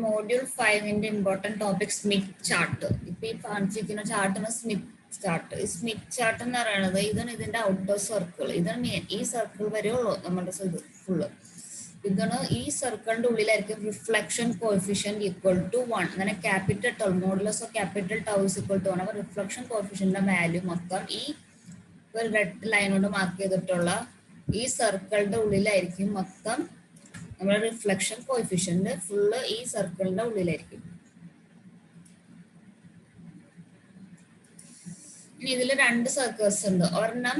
Module 5 in the important topic Smith chart. ഇപ്പോൾ ഈ കാണിച്ചിരിക്കുന്ന ചാർട്ടാണ് സ്മിത്ത് ചാർട്ട്. ഈ സ്മിത്ത് ചാർട്ട് എന്ന് പറയുന്നത് ഇതാണ് ഇതിന്റെ ഔട്ടർ സർക്കിൾ. ഇതാണ് ഈ സർക്കിൾ വരെയുള്ളൂ നമ്മുടെ ഫുള്ള്. ഇതാണ് ഈ സർക്കിളിന്റെ ഉള്ളിലായിരിക്കും റിഫ്ലക്ഷൻ കോഎഫിഷ്യന്റ് ഈക്വൽ ടു 1. അങ്ങനെ capital tau modulus of capital tau is equal to 1. അപ്പോൾ റിഫ്ലക്ഷൻ കോഎഫിഷ്യന്റിന്റെ വാല്യൂ മൊത്തം ഈ ഒരു റെഡ് ലൈൻ കൊണ്ട് മാർക്ക് ചെയ്തിട്ടുള്ള ഈ സർക്കിളിന്റെ ഉള്ളിലായിരിക്കും മൊത്തം നമ്മുടെ റിഫ്ലക്ഷൻ കോഎഫിഷ്യന്റ് ഫുള്ള് ഈ സർക്കിളിന്റെ ഉള്ളിലായിരിക്കും. ഇനി ഇതിൽ രണ്ട് സർക്കിൾസ് ഉണ്ട്. ഒരെണ്ണം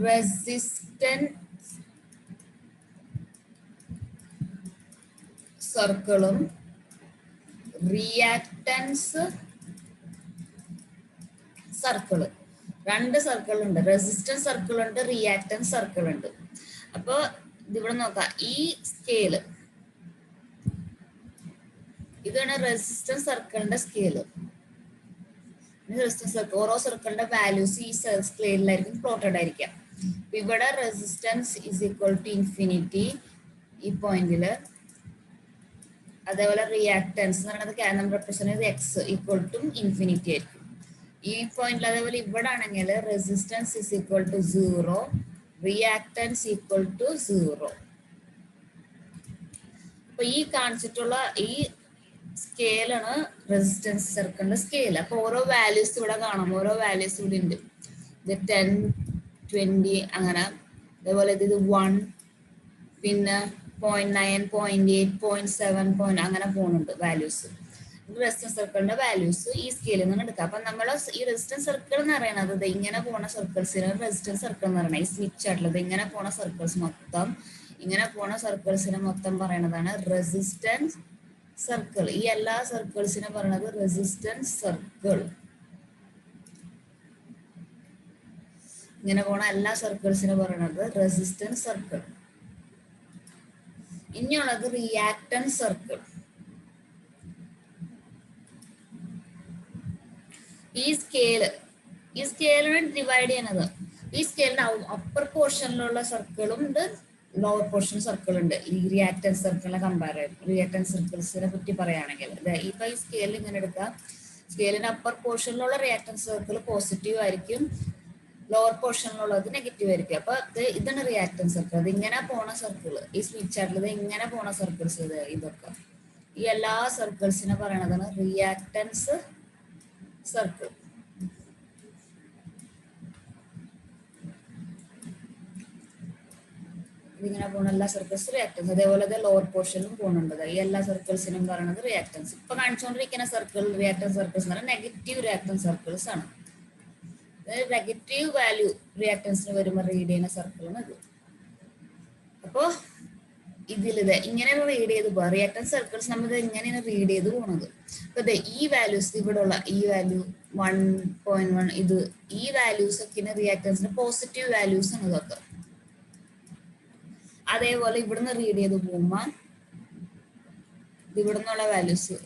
റെസിസ്റ്റൻസ് സർക്കിളും റിയാക്ടൻസ് സർക്കിള്. രണ്ട് സർക്കിൾ ഉണ്ട്. റെസിസ്റ്റൻസ് സർക്കിൾ ഉണ്ട്, റിയാക്ടൻസ് സർക്കിൾ ഉണ്ട്. അപ്പൊ ഇതിവിടെ നോക്കാം. ഈ സ്കെയില് ഇതാണ് റെസിസ്റ്റൻസ് സർക്കിളിന്റെ സ്കെയില്. റെസിസ്റ്റൻസ് സർക്കിൾ ഓരോ സർക്കിളിന്റെ വാല്യൂസ് ഈ സ്കെയിലായിരിക്കും പ്ലോട്ടഡ് ആയിരിക്കാം. ഇവിടെ resistance is equal to infinity ഈ പോയിന്റില്. അതേപോലെ റിയാക്ടൻസ് എന്ന് പറയുന്നത് നമ്മൾ റെപ്രസെന്റ് ചെയ്ത് എക്സ് ഈക്വൽ ടു ഇൻഫിനിറ്റി ആയിരിക്കും ഈ പോയിന്റിൽ. അതേപോലെ ഇവിടെ ആണെങ്കിൽ resistance is equal to 0, reactance equal to 0. അപ്പൊ ഈ കാണിച്ചിട്ടുള്ള ഈ സ്കെയിലാണ് റെസിസ്റ്റൻസ് സർക്കിളിന്റെ സ്കെയിൽ. അപ്പൊ ഓരോ വാല്യൂസ് ഇവിടെ കാണാം. ഓരോ വാല്യൂസ് ഇവിടെ ഉണ്ട്. ഇത് 10, 20 അങ്ങനെ. അതേപോലെ ഇത് 1, പിന്നെ 0.9, 0.8, 0.7 അങ്ങനെ പോകുന്നുണ്ട് വാല്യൂസ്. റെസിസ്റ്റൻസ് സർക്കിളിന്റെ വാല്യൂസ് ഈ സ്കെയിലിൽ നിന്ന് എടുക്കാം. അപ്പൊ നമ്മൾ ഈ റെസിസ്റ്റൻസ് സർക്കിൾ എന്ന് പറയുന്നത് ഇങ്ങനെ പോണ സർക്കിൾസിന് റെസിസ്റ്റൻസ് സർക്കിൾ എന്ന് പറയുന്നത് ഈ സ്മിത്ത് ചാർട്ടിൽ ഇങ്ങനെ പോണ സർക്കിൾസ് മൊത്തം പറയുന്നതാണ് റെസിസ്റ്റൻസ് സർക്കിൾ. ഈ എല്ലാ സർക്കിൾസിനും പറയുന്നത് റെസിസ്റ്റൻസ് സർക്കിൾ. ഇങ്ങനെ പോണ എല്ലാ സർക്കിൾസിനും പറയുന്നത് റെസിസ്റ്റൻസ് സർക്കിൾ. ഇനിയുള്ളത് റിയാക്ടൻസ് സർക്കിൾ. ഈ സ്കെയിലാണ് ഡിവൈഡ് ചെയ്യുന്നത്. ഈ സ്കെയിലിന്റെ അപ്പർ പോർഷനിലുള്ള സർക്കിളും ഉണ്ട്, ലോവർ പോർഷൻ സർക്കിൾ ഉണ്ട്. ഈ റിയാക്ടൻസ് സർക്കിളിനെ കമ്പയർ ചെയ്യും. റിയാക്ടൻസ് സർക്കിൾസിനെ പറ്റി പറയുകയാണെങ്കിൽ ഇപ്പൊ ഈ സ്കെയിൽ ഇങ്ങനെ എടുക്കാം. സ്കെയിലിന്റെ അപ്പർ പോർഷനിലുള്ള റിയാക്ടൻസ് സർക്കിൾ പോസിറ്റീവ് ആയിരിക്കും, ലോവർ പോർഷനിലുള്ളത് നെഗറ്റീവ് ആയിരിക്കും. അപ്പൊ ഇതാണ് റിയാക്ടൻസ് സർക്കിൾ. ഇത് ഇങ്ങനെ പോണ സർക്കിൾ. ഈ സ്മിത്ത് ചാർട്ടിൽ ഇത് ഇങ്ങനെ പോണ സർക്കിൾസ് ഇതൊക്കെ ഈ എല്ലാ സർക്കിൾസിനെ പറയണതാണ് റിയാക്ടൻസ് സർക്കിൾ. ഇതിങ്ങനെ പോകുന്ന എല്ലാ സർക്കിൾസ് റിയാക്ടൻസ്. അതേപോലെ ലോവർ പോർഷനിലും പോകുന്നുണ്ട്. ഈ എല്ലാ സർക്കിൾസിനും പറയുന്നത് റിയാക്ടൻസ്. ഇപ്പൊ കാണിച്ചുകൊണ്ടിരിക്കുന്ന സർക്കിൾ റിയാക്ടൻസ് സർക്കിൾസ് എന്ന് പറഞ്ഞാൽ നെഗറ്റീവ് റിയാക്ടൻസ് സർക്കിൾസ് ആണ്. നെഗറ്റീവ് വാല്യൂ റിയാക്ടൻസിന് വരുമ്പോൾ റീഡ് ചെയ്യുന്ന സർക്കിളാണ് ഇത്. അപ്പോ ഇതിലിത് ഇങ്ങനെ റീഡ് ചെയ്ത് പോകാം. റിയാക്ടൻസ് സർക്കിൾസ് നമ്മൾ ഇങ്ങനെയാണ് റീഡ് ചെയ്ത് പോകുന്നത്. അപ്പൊ ഈ വാല്യൂസ് ഇവിടെ ഉള്ള ഈ വാല്യൂ 1.1 ഇത് ഈ വാല്യൂസ് ഒക്കെ റിയാക്ടൻസിന്റെ പോസിറ്റീവ് വാല്യൂസ് ആണ് ഇതൊക്കെ. അതേപോലെ ഇവിടുന്ന് റീഡ് ചെയ്ത് പോകുമ്പോ ഇവിടെ നിന്നുള്ള വാല്യൂസ്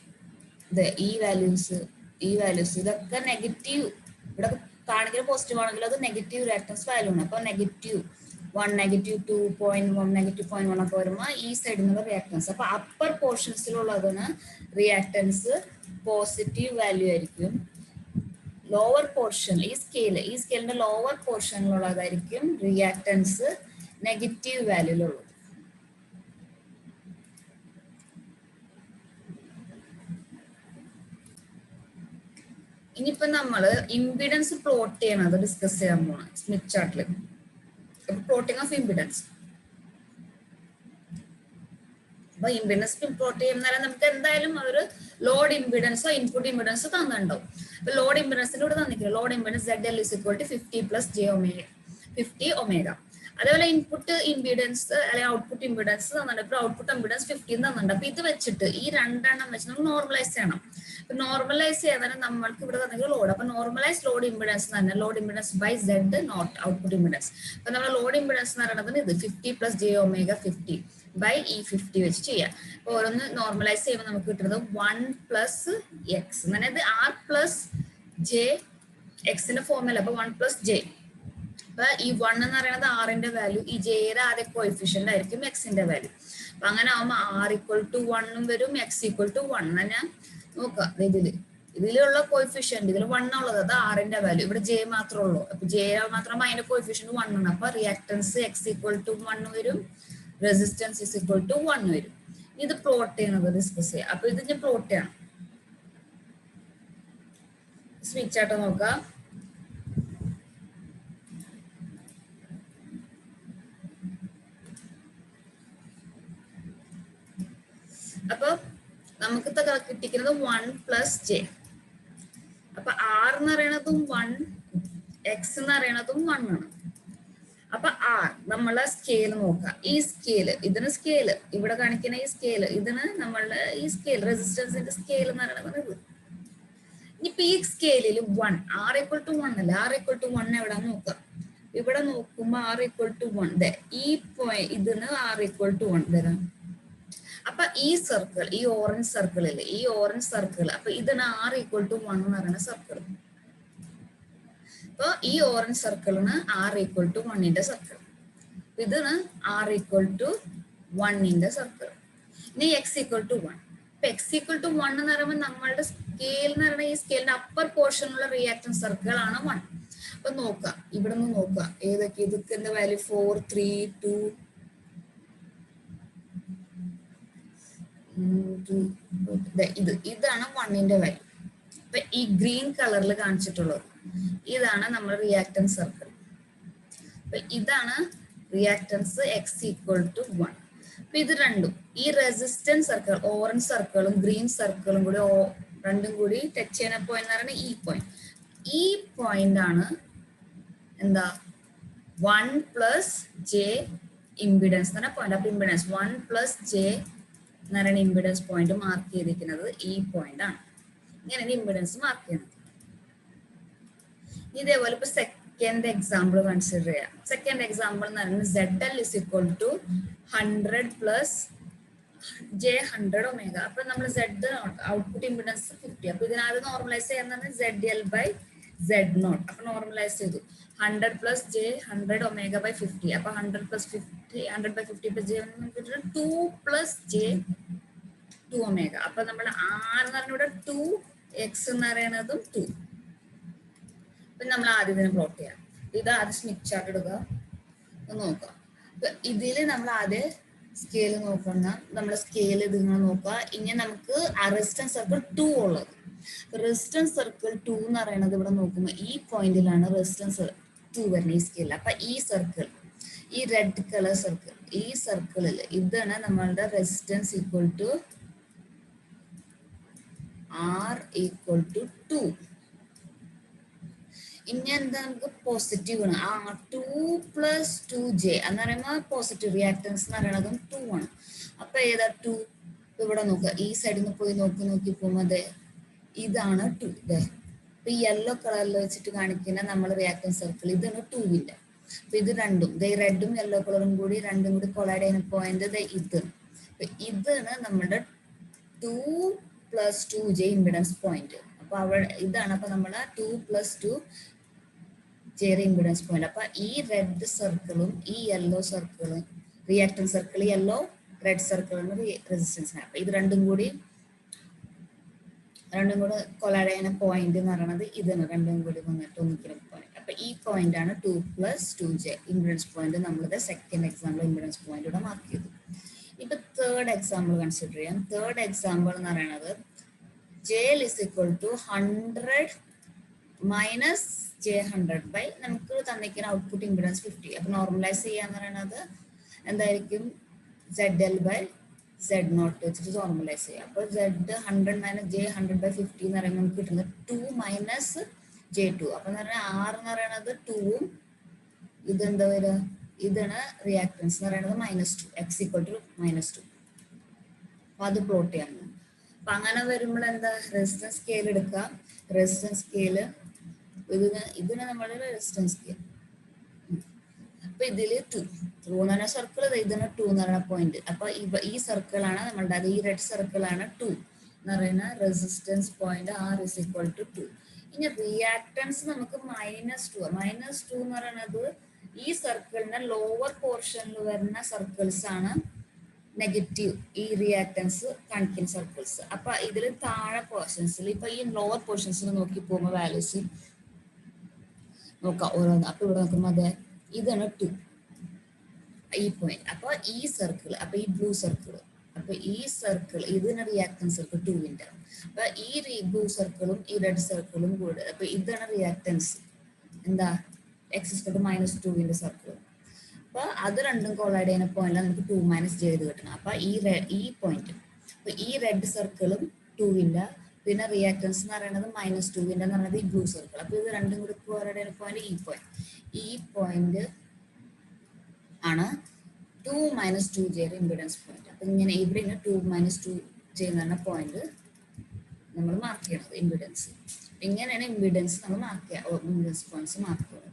ഈ വാല്യൂസ് ഇതൊക്കെ നെഗറ്റീവ്. ഇവിടെ കാണിക്കുന്ന പോസിറ്റീവ് ആണെങ്കിൽ അത് നെഗറ്റീവ് റിയാക്ടൻസ് വാല്യൂ ആണ്. അപ്പൊ -1, -2.1, -0.1 ഒക്കെ വരുമ്പോൾ ഈ സൈഡിൽ നിന്നുള്ള റിയാക്ടൻസ്. അപ്പൊ അപ്പർ പോർഷൻസിലുള്ളതിന് റിയാക്ടൻസ് പോസിറ്റീവ് വാല്യൂ ആയിരിക്കും. ലോവർ പോർഷൻ ഈ സ്കെയിലിന്റെ ലോവർ പോർഷനിലുള്ളതായിരിക്കും റിയാക്ടൻസ് നെഗറ്റീവ് വാല്യൂലുള്ളത്. ഇനിയിപ്പോ നമ്മള് ഇംപിഡൻസ് പ്ലോട്ട് ചെയ്യണത് ഡിസ്കസ് ചെയ്യാൻ പോണ സ്മിത്ത് ചാർട്ടില്. Plotting of impedance. അപ്പൊ ഇംപിഡൻസ് പ്ലോട്ട് ചെയ്യുന്ന നമുക്ക് എന്തായാലും ഒരു ലോഡ് ഇംപിഡൻസോ ഇൻപുട്ട് ഇംപിഡൻസോ തന്നിട്ടുണ്ടാവും. അപ്പൊ ലോഡ് ഇംപിഡൻസിന്റെ കൂടെ തന്നിട്ടില്ല. Load impedance ZL = 50 + j omega 50 omega. അതേപോലെ ഇൻപുട്ട് ഇംപിഡൻസ് അല്ലെങ്കിൽ ഔട്ട്പുട്ട് ഇംപിഡൻസ് തന്നിട്ടുണ്ട്. ഇപ്പൊ ഔട്ട്പുട്ട് ഇംപിഡൻസ് 15 തന്നിട്ടുണ്ട്. അപ്പൊ ഇത് വെച്ചിട്ട് ഈ രണ്ടെണ്ണം വെച്ച് നമ്മൾ നോർമലൈസ് ചെയ്യണം. അപ്പൊ നോർമലൈസ് ചെയ്യാൻ നമ്മൾക്ക് ഇവിടെ തന്നെങ്കിൽ ലോഡ്. അപ്പൊ നോർമലൈസ് ലോഡ് ഇംപിഡൻസ് തന്നെ load impedance by Z naught output impedance. അപ്പൊ നമ്മൾ ലോഡ് ഇംപിഡൻസ് എന്ന് പറയുന്നത് ഇത് 50 + j omega 50 ബൈ ഈ 50 വെച്ച് ചെയ്യാം. അപ്പൊ ഓരോന്ന് നോർമലൈസ് ചെയ്യുമ്പോൾ നമുക്ക് കിട്ടുന്നത് 1 + x. അതായത് R + j x ന്റെ ഫോർമുല. അപ്പൊ 1 + j അപ്പൊ ഈ 1 എന്ന് പറയുന്നത് ആറിന്റെ വാല്യൂ, ഈ ജെയുടെ ആദ്യ കോഎഫിഷ്യന്റ് ആയിരിക്കും എക്സിന്റെ വാല്യൂ. അപ്പൊ അങ്ങനെ ആവുമ്പോ r = 1 വരും, x = 1. ഞാൻ നോക്കാം ഇതിലുള്ള കോഎഫിഷ്യന്റ് ഇതിൽ 1 ഉള്ളത്, അത് ആറിന്റെ വാല്യൂ. ഇവിടെ ജെ മാത്രമേ ഉള്ളൂ. അപ്പൊ ജെ മാത്രം അതിന്റെ കോഎഫിഷ്യന്റ് 1 ആണ്. അപ്പൊ റിയാക്ടൻസ് x = 1 വരും, റെസിസ്റ്റൻസ് = 1 വരും. ഇത് പ്ലോട്ട് ചെയ്യണത് ഡിസ്കസ് ചെയ്യാം. അപ്പൊ ഇത് ഞാൻ പ്ലോട്ട് ചെയ്യണം. സ്വിച്ച് ആയിട്ട് നോക്കാം. അപ്പൊ നമുക്ക് കിട്ടിക്കുന്നത് 1 + j. അപ്പൊ r എന്ന് പറയുന്നതും 1, x എന്ന് പറയുന്നതും 1 ആണ്. അപ്പൊ r നമ്മളെ സ്കെയിൽ നോക്കാം. ഈ സ്കെയില്, ഇതിന് സ്കെയില് ഇവിടെ കാണിക്കുന്ന ഈ സ്കെയില്, ഇതിന് നമ്മളുടെ ഈ സ്കെയിൽ റെസിസ്റ്റൻസിന്റെ സ്കെയിൽ എന്ന് പറയുന്നത് ഇത്. ഇനിയിപ്പോ ഈ സ്കെയിലിൽ 1, r = 1 അല്ല, r = 1 എവിടെ നോക്കാം. ഇവിടെ നോക്കുമ്പോ r = 1. ഈ പോയിന്റ് ഇതിന് r = 1 തരാം. അപ്പൊ ഈ സർക്കിൾ, ഈ ഓറഞ്ച് സർക്കിൾ ഇല്ലേ, ഈ ഓറഞ്ച് സർക്കിൾ, അപ്പൊ ഇതിന് r = 1 എന്ന് പറയുന്ന സർക്കിൾ. അപ്പൊ ഈ ഓറഞ്ച് സർക്കിളിന് r = 1ന്റെ സർക്കിൾ, ഇതിന് r = 1ന്റെ സർക്കിൾ. ഇനി x = 1. അപ്പൊ x = 1 എന്ന് പറയുമ്പോൾ നമ്മളുടെ സ്കെയിൽ എന്ന് പറയുന്നത് ഈ സ്കെയിലിന്റെ അപ്പർ പോർഷനുള്ള റിയാക്ടൻസ് സർക്കിൾ ആണ് 1. അപ്പൊ നോക്കാം, ഇവിടെ നിന്ന് നോക്കാം ഏതൊക്കെ. ഇതൊക്കെ എന്താ വാല്യൂ 4, 3, 2, ഇതാണ് 1ന്റെ വാല്യൂ. അപ്പൊ ഈ ഗ്രീൻ കളറിൽ കാണിച്ചിട്ടുള്ളത് ഇതാണ് നമ്മുടെ റിയാക്ടൻസ് സർക്കിൾ. അപ്പൊ ഇതാണ് റിയാക്ടൻസ് x = 1. അപ്പൊ ഇത് രണ്ടും, ഈ റെസിസ്റ്റൻസ് സർക്കിൾ, ഓറഞ്ച് സർക്കിളും ഗ്രീൻ സർക്കിളും കൂടി രണ്ടും കൂടി ടച്ച് ചെയ്യുന്ന പോയിന്റ് എന്ന് പറയുന്നത് ഈ പോയിന്റ്. ഈ പോയിന്റ് ആണ് എന്താ 1 + j ഇമ്പിഡൻസ് എന്ന് പറഞ്ഞ പോയിന്റ്. അപ്പൊ ഇമ്പിഡൻസ് 1 + j എന്ന് പറയുന്ന ഇമ്പിഡൻസ് പോയിന്റ് മാർക്ക് ചെയ്തിരിക്കുന്നത് ഈ പോയിന്റ് ആണ്. ഇങ്ങനെ ഇമ്പിഡൻസ് മാർക്ക് ചെയ്യുന്നത്. ഇതേപോലെ ഇപ്പൊ സെക്കൻഡ് എക്സാമ്പിൾ കൺസിഡർ ചെയ്യാം. സെക്കൻഡ് എക്സാമ്പിൾ എന്ന് പറയുന്നത് ZL = 100 + j 100 Ω. അപ്പൊ നമ്മൾ Z ഔട്ട്പുട്ട് ഇമ്പിഡൻസ് 50. അപ്പൊ ഇതിനാദ്യം നോർമലൈസ് ചെയ്യുന്നത് ZL/Z0. അപ്പൊ നോർമലൈസ് ചെയ്തു 100 + j 100 Ω/50. അപ്പൊ 100 + 50, 100/50 j 2 + j 2 Ω. അപ്പൊ നമ്മൾ r എന്ന് പറഞ്ഞ ഇവിടെ 2, x എന്ന് പറയുന്നതും 2. അപ്പൊ നമ്മൾ ആദ്യം ഇതിനെ പ്ലോട്ട് ചെയ്യാം. ഇത് ആദ്യം സ്മിത്ത് ചാർട്ട് എടുക്കുക, നോക്കാം. ഇതില് നമ്മൾ ആദ്യം സ്കെയിൽ നോക്കുന്ന, നമ്മുടെ സ്കെയിൽ ഇത് നോക്കുക. ഇനി നമുക്ക് റെസിസ്റ്റൻസ് സർക്കിൾ 2 ഉള്ളത്. റെസിസ്റ്റൻസ് സർക്കിൾ 2 എന്ന് പറയുന്നത് ഇവിടെ നോക്കുമ്പോൾ ഈ പോയിന്റിലാണ് റെസിസ്റ്റൻസ് 2 വരുന്നത് ഈ സ്കെയിൽ. അപ്പൊ ഈ സർക്കിൾ, ഈ റെഡ് കളർ സർക്കിൾ, ഈ സർക്കിളിൽ ഇതാണ് നമ്മളുടെ റെസിസ്റ്റൻസ് = r = 2. ഇനി എന്താ നമുക്ക് പോസിറ്റീവ് ആണ്. 2 + 2j എന്ന് പറയുമ്പോൾ പോസിറ്റീവ്, റിയാക്ടൻസ് എന്ന് പറയുന്നതും 2 ആണ്. അപ്പൊ ഏതാ 2? ഇവിടെ നോക്കുക, ഈ സൈഡിൽ നിന്ന് പോയി നോക്കി പോകുമ്പോൾ അതെ ഇതാണ് 2. ഇപ്പൊ ഈ യെല്ലോ കളറിൽ വെച്ചിട്ട് കാണിക്കുന്ന നമ്മൾ റിയാക്ടൻസ് സർക്കിൾ, ഇതാണ് 2ന്റെ. അപ്പൊ ഇത് രണ്ടും, റെഡും യെല്ലോ കളറും കൂടി രണ്ടും കൂടി കൊളൈഡ് ചെയ്യുന്ന പോയിന്റ് ഇത്. ഇതാണ് നമ്മുടെ 2 + 2j ഇമ്പിഡൻസ് പോയിന്റ്. അപ്പൊ അവിടെ ഇതാണ്. അപ്പൊ നമ്മളെ 2 + 2j ഇമ്പിഡൻസ് പോയിന്റ്. അപ്പൊ ഈ റെഡ് സർക്കിളും ഈ യെല്ലോ സർക്കിളും റിയാക്ടൻസ് സർക്കിൾ, യെല്ലോ റെഡ് സർക്കിളിന് റെസിസ്റ്റൻസ്. അപ്പൊ ഇത് രണ്ടും കൂടി കൊളൈഡ് ചെയ്യുന്ന പോയിന്റ് എന്ന് പറയുന്നത് ഇതാണ്. രണ്ടും കൂടി വന്നിട്ട് ഒന്നിക്കുന്ന പോയിന്റ്. അപ്പൊ ഈ പോയിന്റ് ആണ് 2 + 2j ഇമ്പിഡൻസ് പോയിന്റ്. നമ്മളുടെ സെക്കൻഡ് എക്സാമ്പിൾ ഇമ്പിഡൻസ് പോയിന്റ് ഇവിടെ മാർക്ക് ചെയ്തു. ഇപ്പൊ തേർഡ് എക്സാമ്പിൾ കൺസിഡർ ചെയ്യാം. തേർഡ് എക്സാമ്പിൾ എന്ന് പറയുന്നത് JL = 100 - j 100 നമുക്ക് തന്നിരിക്കുന്ന ഔട്ട്പുട്ട് ഇമ്പിഡൻസ് 50. അപ്പൊ നോർമലൈസ് ചെയ്യാന്ന് പറയുന്നത് എന്തായിരിക്കും? ZL/Z0 വെച്ചിട്ട് നോർമലൈസ് ചെയ്യാം. അപ്പൊ Z 100 - j 100/50 എന്ന് പറയുമ്പോൾ നമുക്ക് കിട്ടുന്നത് 2 - j2. അപ്പൊ എന്ന് പറഞ്ഞാൽ r എന്ന് പറയുന്നത് 2ഉം ഇതെന്താ വരിക? ഇതാണ് റിയാക്ടൻസ് എന്ന് പറയുന്നത് -2, x = -2. അപ്പൊ അത് പ്ലോട്ട് ചെയ്യാൻ. അപ്പൊ അങ്ങനെ വരുമ്പോൾ എന്താ, റെസിസ്റ്റൻസ് സ്കെയിൽ എടുക്കുക. റെസിസ്റ്റൻസ് സ്കെയില് ഇതിന് നമ്മുടെ റെസിസ്റ്റൻസ് സ്കെയിൽ. അപ്പൊ ഇതില് 2 എന്ന് പറഞ്ഞ സർക്കിൾ, ഇതിന് 2 എന്ന് പറയുന്ന പോയിന്റ്. അപ്പൊ ഈ സർക്കിളാണ് നമ്മളുടെ, അത് ഈ റെഡ് സർക്കിളാണ് 2 എന്ന് പറയുന്ന റെസിസ്റ്റൻസ് പോയിന്റ്. r = 2. ഇനി റിയാക്ടൻസ് നമുക്ക് -2 എന്ന് പറയുന്നത് ഈ സർക്കിളിന്റെ ലോവർ പോർഷനിൽ വരുന്ന സർക്കിൾസ് ആണ് നെഗറ്റീവ്, ഈ റിയാക്ടൻസ് കാണിക്കുന്ന സർക്കിൾസ്. അപ്പൊ ഇതിൽ താഴെ പോർഷൻസിൽ ഇപ്പൊ ഈ ലോവർ പോർഷൻസിൽ നോക്കി പോകുമ്പോൾ വാല്യൂസ് നോക്കാം ഓരോന്ന്. അപ്പൊ ഇവിടെ നോക്കുമ്പോൾ അതെ ഇതാണ് 2 ഈ പോയിന്റ്. അപ്പൊ ഈ സർക്കിൾ, അപ്പൊ ഈ ബ്ലൂ സർക്കിൾ, അപ്പൊ ഈ സർക്കിൾ ഇതിന് റിയാക്ടൻസ് സർക്കിൾ 2ന്റെ. അപ്പൊ ഈ ബ്ലൂ സർക്കിളും ഈ റെഡ് സർക്കിളും കൂടെ, അപ്പൊ ഇതാണ് റിയാക്ടൻസ് എന്താ x=-2ന്റെ സർക്കിൾ. അപ്പൊ അത് രണ്ടും കൊളൈഡ് ചെയ്യുന്ന പോയിന്റിലാണ് നമുക്ക് 2 - j ഇത് കിട്ടണം. അപ്പൊ ഈ പോയിന്റ്, അപ്പൊ ഈ റെഡ് സർക്കിളും 2ന്റെ, പിന്നെ റിയാക്ടൻസ് എന്ന് പറയുന്നത് -2ന്റെ എന്ന് പറയുന്നത് ഈ ബ്ലൂ സർക്കിൾ. അപ്പൊ ഇത് രണ്ടും കൂടി കൊളൈഡ് ചെയ്യുന്ന പോയിന്റ് ഈ പോയിന്റ് ആണ് 2 - 2j ഇമ്പിഡൻസ് പോയിന്റ്. അപ്പൊ ഇങ്ങനെ ഇവിടെ 2 - 2j എന്ന് പറഞ്ഞ പോയിന്റ് നമ്മൾ മാർക്ക് ചെയ്യണത് ഇമ്പിഡൻസ്. ഇങ്ങനെയാണ് ഇമ്പിഡൻസ് നമ്മൾ മാർക്ക് ചെയ്യുക, ഇമ്പിഡൻസ് പോയിന്റ്സ് മാർക്ക് ചെയ്യുന്നത്.